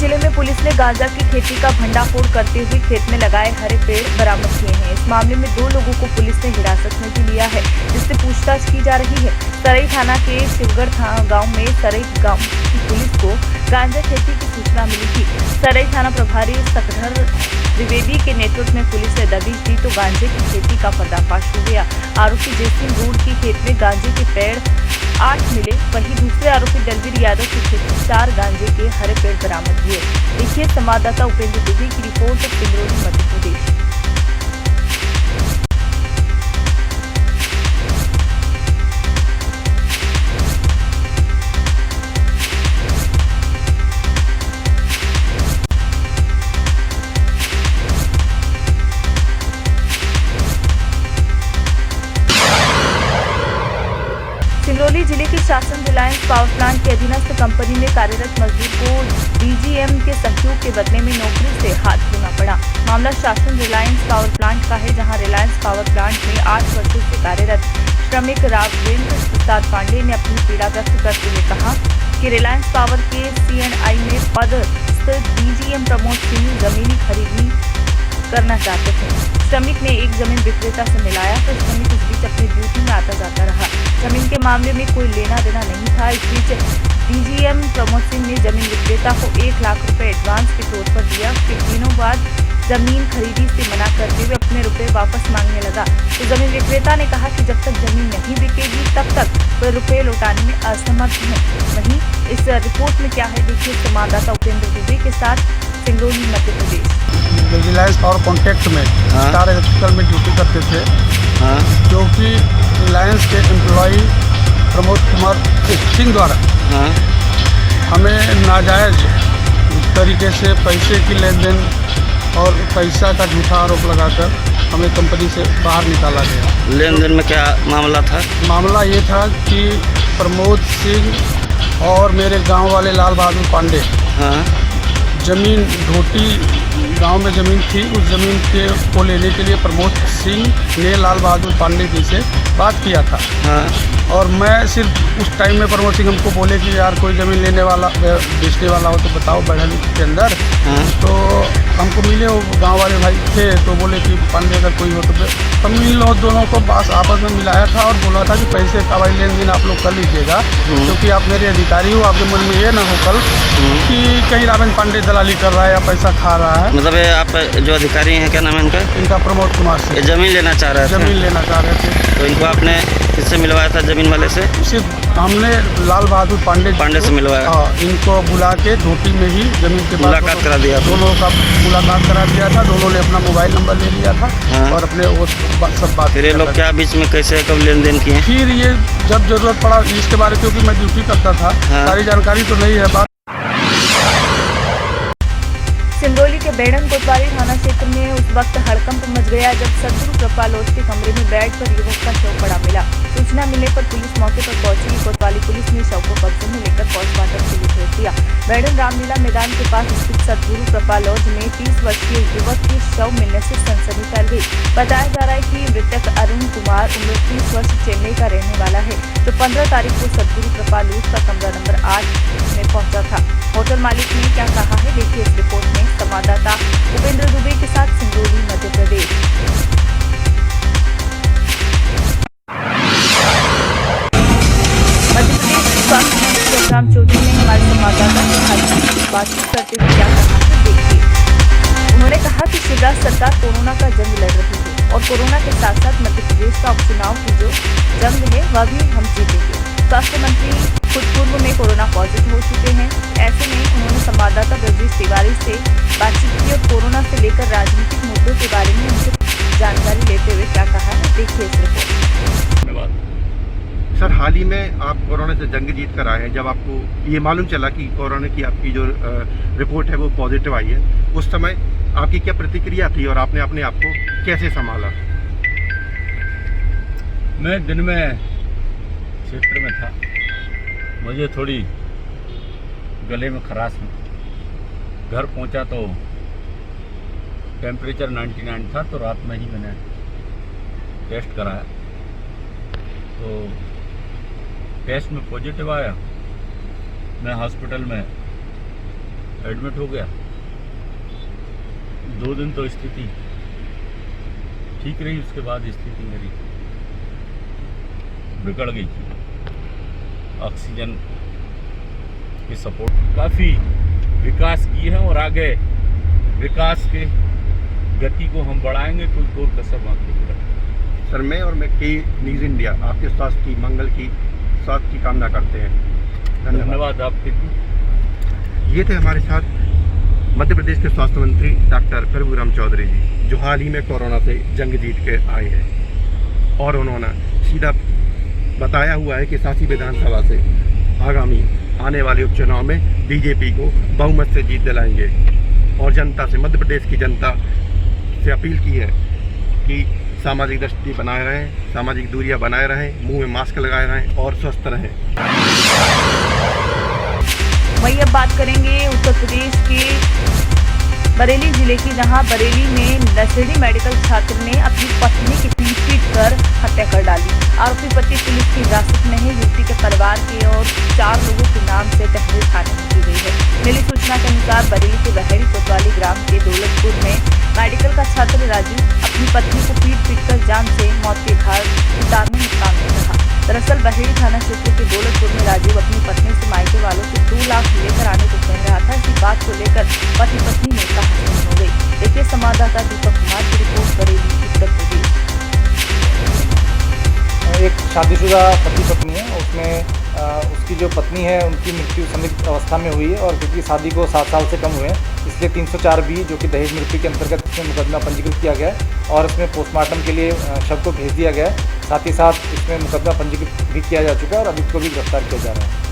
जिले में पुलिस ने गांजा की खेती का भंडाफोड़ करते हुए खेत में लगाए हरे पेड़ बरामद किए हैं। इस मामले में 2 लोगों को पुलिस ने हिरासत में भी लिया है, जिससे पूछताछ की जा रही है। सरई थाना के शिवगढ़ गांव में सरई गांव की पुलिस को गांजा खेती की सूचना मिली थी। सरई थाना प्रभारी सकधर द्विवेदी के नेतृत्व में पुलिस ने दबिश दी तो गांजे की खेती का पर्दाफाश हो गया। आरोपी जयसिंह रूड की खेत में गांजे के पेड़ 8 मिले, वहीं दूसरे आरोपी दलवीर यादव की खेत में 4 गांजे के हरे पेड़ बरामद हुए। देखिए संवाददाता उपेंद्र दुबे की रिपोर्ट, सिंगरौली, मध्य प्रदेश। सिंगरौली जिले की शासन रिलायंस पावर प्लांट के अधीनस्थ कंपनी में कार्यरत मजदूर को डीजीएम के सहयोग के बदले में नौकरी से हाथ धोना पड़ा। मामला शासन रिलायंस पावर प्लांट का है, जहां रिलायंस पावर प्लांट में 8 वर्षों से कार्यरत श्रमिक राघवेंद्र प्रसाद पांडे ने अपनी पीड़ा व्यक्त करते हुए कहा कि रिलायंस पावर के CNI में पदस्थ डीजीएम प्रमोद सिंह जमीनी खरीदी करना चाहते थे। श्रमिक ने एक जमीन विक्रेता से मिलाया तो श्रमिक इस बीच अपनी ड्यूटी में आता जाता रहा। जमीन के मामले में कोई लेना देना नहीं था। इस बीच डीजीएम प्रमोद सिंह ने जमीन विक्रेता को 1 लाख रुपए एडवांस के तौर पर दिया। फिर दिनों बाद जमीन खरीदी से मना करते हुए अपने रुपए वापस मांगने लगा तो जमीन विक्रेता ने कहा कि जब तक जमीन नहीं बिकेगी तब तक वह रुपए लौटाने में असमर्थ है। वहीं इस रिपोर्ट में क्या है, देखिए संवाददाता उपेंद्र दुबे के साथ, सिंगरौली, मध्य प्रदेश। रिलायंस पावर कॉन्ट्रैक्ट में स्टार इलेक्ट्रिकल में ड्यूटी करते थे, जो कि रिलायंस के एम्प्लॉई प्रमोद कुमार सिंह द्वारा हमें नाजायज तरीके से पैसे की लेन देन और पैसा का झूठा आरोप लगाकर हमें कंपनी से बाहर निकाला गया। लेन देन में क्या मामला था? मामला ये था कि प्रमोद सिंह और मेरे गांव वाले लाल बहादुर पांडे जमीन ढोटी गांव में ज़मीन थी, उस ज़मीन को लेने के लिए प्रमोद सिंह ने लाल बहादुर पांडे जी से बात किया था। और मैं सिर्फ उस टाइम में प्रमोद सिंह हमको बोले कि यार कोई ज़मीन लेने वाला बेचने वाला हो तो बताओ बैठने के अंदर। तो हमको मिले, वो गांव वाले भाई थे, तो बोले कि पांडे अगर कोई हो तो हम इन लोग दोनों को बस आपस में मिलाया था और बोला था कि पैसे का भाई लेन देन आप लोग कर लीजिएगा, क्योंकि आप मेरे अधिकारी हो। आपके मन में ये ना हो कल कि कहीं राघवेंद्र पांडे दलाली कर रहा है या पैसा खा रहा है। मतलब आप जो अधिकारी हैं, क्या नाम है इनका? इनका प्रमोद कुमार सिंह। जमीन लेना चाह रहे थे? जमीन लेना चाह रहे थे। तो इनको आपने किससे मिलवाया था? जमीन वाले से? सिर्फ हमने लाल बहादुर पांडे से मिलवाया। इनको बुला के ढोटी में ही जमीन के मुलाकात करा दिया। दोनों का मुलाकात करा दिया था। दोनों ने अपना मोबाइल नंबर ले लिया था और अपने वो सब बात। फिर ये लोग क्या बीच में कैसे कब लेन देन किए? फिर ये जब जरूरत पड़ा इसके बारे, क्योंकि मैं ड्यूटी करता था, सारी जानकारी तो नहीं है। बात सिंगरौली के बेड़न कोतवाली थाना क्षेत्र में उस वक्त हड़कंप मच गया जब सदगुरु कृपा लॉज के कमरे में बेड पर युवक का शव पड़ा मिला। सूचना मिलने पर पुलिस मौके पर पहुंची। कोतवाली पुलिस ने शव को कब्जे में लेकर पोस्टमार्टम के लिए भेज दिया। बेड़न रामलीला मैदान के पास स्थित सदगुरु कृपा लॉज में 30 वर्षीय युवक की शव मिलने से सनसनी फैल गई। बताया जा रहा है कि मृतक अरुण कुमार उम्र 30 वर्ष चेन्नई का रहने वाला है, जो 15 तारीख को सदगुरु कृपा लॉज का कमरा नंबर 8 में पहुंचा था। होटल मालिक ने क्या कहा है, देखिए इस रिपोर्ट में। संवाददाता उपेंद्र दुबे के साथ, सिंगरौली, मध्य प्रदेश। मध्य प्रदेश स्वास्थ्य मंत्री जयराम चौधरी ने हमारे संवाददाता से बातचीत करते हुए क्या कहा है, देखिए। उन्होंने कहा कि शिवराज सरकार कोरोना का जंग लड़ रही है और कोरोना के साथ साथ मध्य प्रदेश का उपचुनाव की जो जंग है वह भी हम जीतेंगे। स्वास्थ्य मंत्री खुद पूर्व में कोरोना पॉजिटिव हो चुके हैं। ऐसे में उन्होंने संवाददाता ब्रजेश तिवारी से बातचीत की और कोरोना से लेकर राजनीतिक मुद्दों के बारे में उनसे जानकारी लेते हुए क्या कहा है, देखिए इस रिपोर्ट। धन्यवाद सर। हाल ही में आप कोरोना से जंग जीत कर आए हैं। जब आपको ये मालूम चला कि कोरोना की आपकी जो रिपोर्ट है वो पॉजिटिव आई है, उस समय आपकी क्या प्रतिक्रिया थी और आपने अपने आप को कैसे संभाला? मैं दिन में क्षेत्र में था, मुझे थोड़ी गले में खराश में, घर पहुंचा तो टेम्परेचर 99 था, तो रात में ही मैंने टेस्ट कराया तो टेस्ट में पॉजिटिव आया। मैं हॉस्पिटल में एडमिट हो गया। 2 दिन तो स्थिति ठीक रही, उसके बाद स्थिति मेरी बिगड़ गई। ऑक्सीजन की सपोर्ट काफ़ी विकास की है और आगे विकास के गति को हम बढ़ाएंगे, कोई कोर कसर बाकी नहीं रखेंगे। सर मैं और मैं के न्यूज़ इंडिया आपके स्वास्थ्य की, मंगल की, स्वास्थ्य की कामना करते हैं। धन्यवाद आपके भी। ये थे हमारे साथ मध्य प्रदेश के स्वास्थ्य मंत्री डॉक्टर प्रभुराम चौधरी जी, जो हाल ही में कोरोना से जंग जीत के आए हैं और उन्होंने सीधा बताया हुआ है कि सासी विधानसभा से आगामी आने वाले उपचुनाव में बीजेपी को बहुमत से जीत दिलाएंगे और जनता से, मध्य प्रदेश की जनता से अपील की है कि सामाजिक दृष्टि बनाए रहें, सामाजिक दूरियां बनाए रहें, मुंह में मास्क लगाए रहें और स्वस्थ रहें। वहीं अब बात करेंगे उत्तर प्रदेश के बरेली जिले की, जहां बरेली में नशेड़ी मेडिकल छात्र ने अपनी पत्नी की पीट कर हत्या कर डाली। आरोपी पति पुलिस की हिरासत में है। युवती के परिवार के और 4 लोगों के नाम से तहरीर थाने में की गई है। मिली सूचना के अनुसार बरेली के बहेड़ी कोतवाली ग्राम के दौलतपुर में मेडिकल का छात्र राजू अपनी पत्नी को पीट कर जान से मौत के घाट उतारने में कामयाब रहा। दरअसल बहेड़ी थाना क्षेत्र के दौलतपुर में राजीव अपनी पत्नी से मायके वालों से 2 लाख लेकर आने को कह रहा था। इसी बात को लेकर पति पत्नी में कहासुनी हो गई। देखिए संवाददाता दीपक कुमार की रिपोर्ट, बरेली उत्तर प्रदेश। एक शादीशुदा पति पत्नी है, उसमें उसकी जो पत्नी है उनकी मृत्यु संदिग्ध अवस्था में हुई है और क्योंकि शादी को 7 साल से कम हुए हैं, इसलिए 304B जो कि दहेज मृत्यु के अंतर्गत इसमें मुकदमा पंजीकृत किया गया है और इसमें पोस्टमार्टम के लिए शव को भेज दिया गया है। साथ ही साथ इसमें मुकदमा पंजीकृत भी किया जा चुका है और अभियुक्त को भी गिरफ्तार किया जा रहा है।